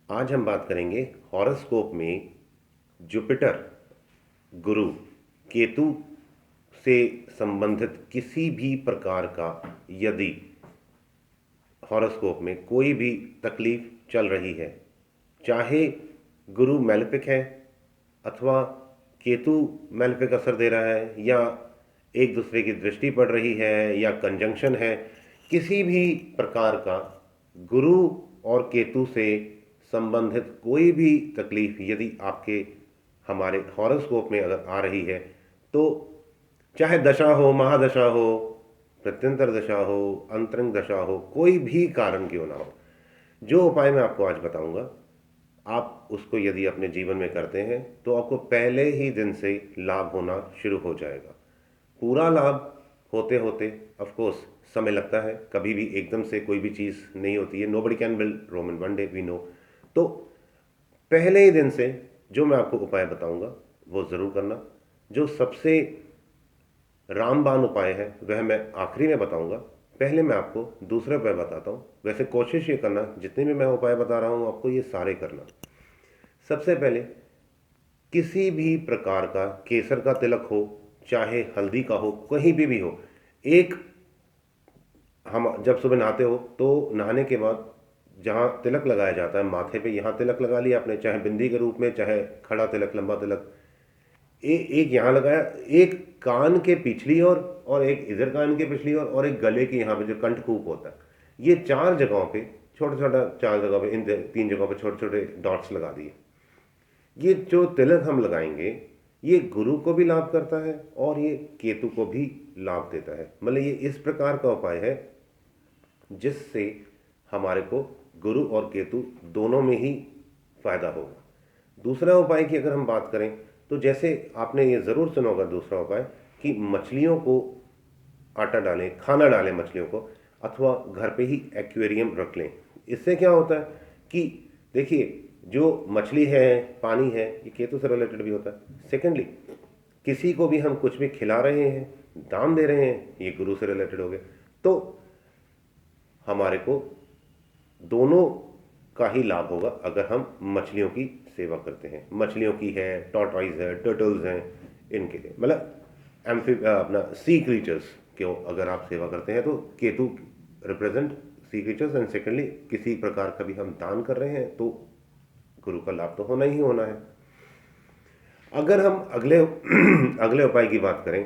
आज हम बात करेंगे हॉरोस्कोप में जुपिटर, गुरु, केतु से संबंधित किसी भी प्रकार का यदि हॉरोस्कोप में कोई भी तकलीफ चल रही है, चाहे गुरु मैलेफिक है अथवा केतु मैलेफिक असर दे रहा है या एक दूसरे की दृष्टि पड़ रही है या कंजंक्शन है, किसी भी प्रकार का गुरु और केतु से संबंधित कोई भी तकलीफ यदि आपके हमारे हॉरोस्कोप में अगर आ रही है, तो चाहे दशा हो, महादशा हो, प्रत्यंतर दशा हो, अंतरंग दशा हो, कोई भी कारण क्यों ना हो, जो उपाय मैं आपको आज बताऊंगा, आप उसको यदि अपने जीवन में करते हैं तो आपको पहले ही दिन से लाभ होना शुरू हो जाएगा। पूरा लाभ होते होते ऑफ कोर्स समय लगता है, कभी भी एकदम से कोई भी चीज़ नहीं होती है। Nobody can build Rome in one day, we know. तो पहले ही दिन से जो मैं आपको उपाय बताऊंगा वो ज़रूर करना। जो सबसे रामबाण उपाय है वह मैं आखिरी में बताऊंगा। पहले मैं आपको दूसरा उपाय बताता हूँ। वैसे कोशिश ये करना, जितने भी मैं उपाय बता रहा हूँ आपको ये सारे करना। सबसे पहले किसी भी प्रकार का केसर का तिलक हो, चाहे हल्दी का हो, कहीं भी हो, एक हम जब सुबह नहाते हो तो नहाने के बाद जहाँ तिलक लगाया जाता है माथे पे, यहाँ तिलक लगा लिया आपने, चाहे बिंदी के रूप में, चाहे खड़ा तिलक, लंबा तिलक। एक यहाँ लगाया, एक कान के पिछली ओर और एक इधर कान के पिछली ओर और एक गले के यहाँ पे जो कंठकूप होता है, ये चार जगहों पे छोटा छोटा, चार जगह पे, इन तीन जगहों पे छोटे छोटे डॉट्स लगा दिए। ये जो तिलक हम लगाएंगे ये गुरु को भी लाभ करता है और ये केतु को भी लाभ देता है। मतलब ये इस प्रकार का उपाय है जिससे हमारे को गुरु और केतु दोनों में ही फायदा होगा। दूसरा उपाय की अगर हम बात करें तो जैसे आपने ये ज़रूर सुना होगा दूसरा उपाय कि मछलियों को आटा डालें, खाना डालें मछलियों को, अथवा घर पे ही एक्वेरियम रख लें। इससे क्या होता है कि देखिए, जो मछली है, पानी है, ये केतु से रिलेटेड भी होता है। सेकेंडली, किसी को भी हम कुछ भी खिला रहे हैं, दान दे रहे हैं, ये गुरु से रिलेटेड हो गए। तो हमारे को दोनों का ही लाभ होगा अगर हम मछलियों की सेवा करते हैं। मछलियों की है, टॉर्टॉइज है, टर्टल्स हैं, इनके लिए मतलब अपना सी क्रीचर्स को अगर आप सेवा करते हैं तो Ketu represent sea creatures. And secondly, किसी प्रकार का भी हम दान कर रहे हैं तो गुरु का लाभ तो होना ही होना है। अगर हम अगले अगले उपाय की बात करें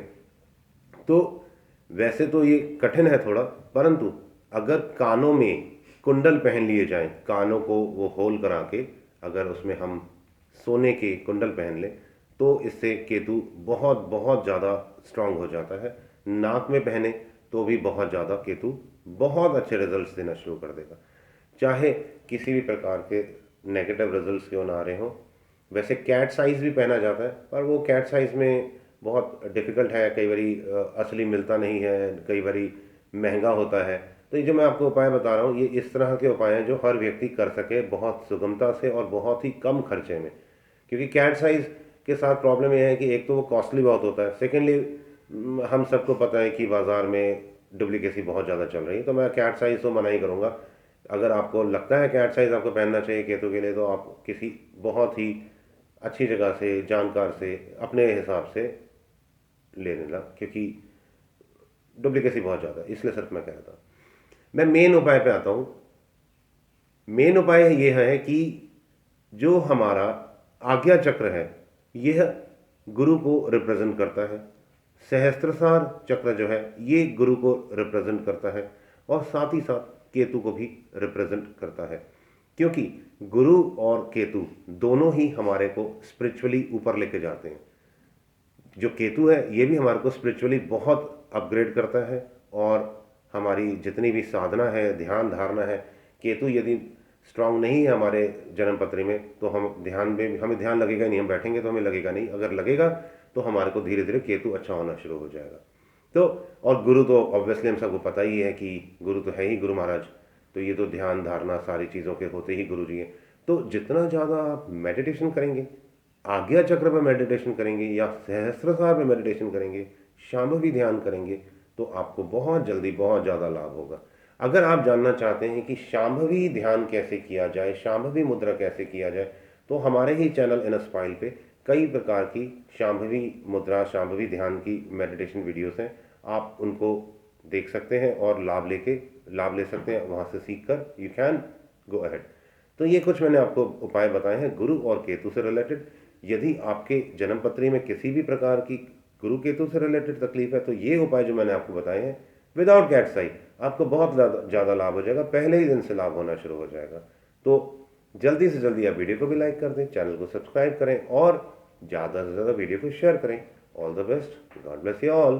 तो वैसे तो ये कठिन है थोड़ा, परंतु अगर कानों में कुंडल पहन लिए जाएं, कानों को वो होल करा के अगर उसमें हम सोने के कुंडल पहन लें तो इससे केतु बहुत बहुत ज़्यादा स्ट्रांग हो जाता है। नाक में पहने तो भी बहुत ज़्यादा केतु बहुत अच्छे रिजल्ट्स देना शुरू कर देगा, चाहे किसी भी प्रकार के नेगेटिव रिजल्ट्स क्यों ना आ रहे हों। वैसे कैट साइज़ भी पहना जाता है, पर वो कैट साइज़ में बहुत डिफ़िकल्ट है, कई बारी असली मिलता नहीं है, कई बारी महंगा होता है। तो ये जो मैं आपको उपाय बता रहा हूँ ये इस तरह के उपाय हैं जो हर व्यक्ति कर सके बहुत सुगमता से और बहुत ही कम खर्चे में। क्योंकि कैट साइज़ के साथ प्रॉब्लम यह है कि एक तो वो कॉस्टली बहुत होता है, सेकेंडली हम सबको पता है कि बाज़ार में डुप्लीकेसी बहुत ज़्यादा चल रही है। तो मैं कैट साइज़ तो मना ही करूँगा। अगर आपको लगता है कैट साइज़ आपको पहनना चाहिए केतु के लिए तो आप किसी बहुत ही अच्छी जगह से, जानकार से, अपने हिसाब से ले लेना, क्योंकि डुप्लीकेसी बहुत ज़्यादा है। इसलिए सिर्फ मैं कहता हूँ। मैं मेन उपाय पे आता हूँ। मेन उपाय ये है कि जो हमारा आज्ञा चक्र है यह गुरु को रिप्रेजेंट करता है। सहस्त्रसार चक्र जो है ये गुरु को रिप्रेजेंट करता है और साथ ही साथ केतु को भी रिप्रेजेंट करता है, क्योंकि गुरु और केतु दोनों ही हमारे को स्पिरिचुअली ऊपर लेके जाते हैं। जो केतु है ये भी हमारे को स्पिरिचुअली बहुत अपग्रेड करता है और हमारी जितनी भी साधना है, ध्यान धारणा है, केतु यदि स्ट्रांग नहीं है हमारे जन्म पत्री में तो हम ध्यान में, हमें ध्यान लगेगा नहीं, हम बैठेंगे तो हमें लगेगा नहीं। अगर लगेगा तो हमारे को धीरे धीरे केतु अच्छा होना शुरू हो जाएगा। तो और गुरु तो ऑब्वियसली हम सबको पता ही है कि गुरु तो है ही गुरु महाराज। तो ये तो ध्यान धारणा सारी चीज़ों के होते ही गुरु जी हैं। तो जितना ज़्यादा आप मेडिटेशन करेंगे, आज्ञा चक्र पर मेडिटेशन करेंगे या सहस्त्रसार पे मेडिटेशन करेंगे, शाम भी ध्यान करेंगे, तो आपको बहुत जल्दी बहुत ज़्यादा लाभ होगा। अगर आप जानना चाहते हैं कि शांभवी ध्यान कैसे किया जाए, शांभवी मुद्रा कैसे किया जाए, तो हमारे ही चैनल इनस्पाइल पे कई प्रकार की शांभवी मुद्रा, शांभवी ध्यान की मेडिटेशन वीडियोस हैं। आप उनको देख सकते हैं और लाभ ले सकते हैं, वहाँ से सीख कर यू कैन गो अहेड। तो ये कुछ मैंने आपको उपाय बताए हैं गुरु और केतु से रिलेटेड। यदि आपके जन्म पत्री में किसी भी प्रकार की गुरु केतु से रिलेटेड तकलीफ है, तो ये उपाय जो मैंने आपको बताए हैं विदाउट कैट साई आपको बहुत ज़्यादा लाभ हो जाएगा, पहले ही दिन से लाभ होना शुरू हो जाएगा। तो जल्दी से जल्दी आप वीडियो को भी लाइक कर दें, चैनल को सब्सक्राइब करें और ज़्यादा से ज़्यादा वीडियो को शेयर करें। All the best, God bless you all.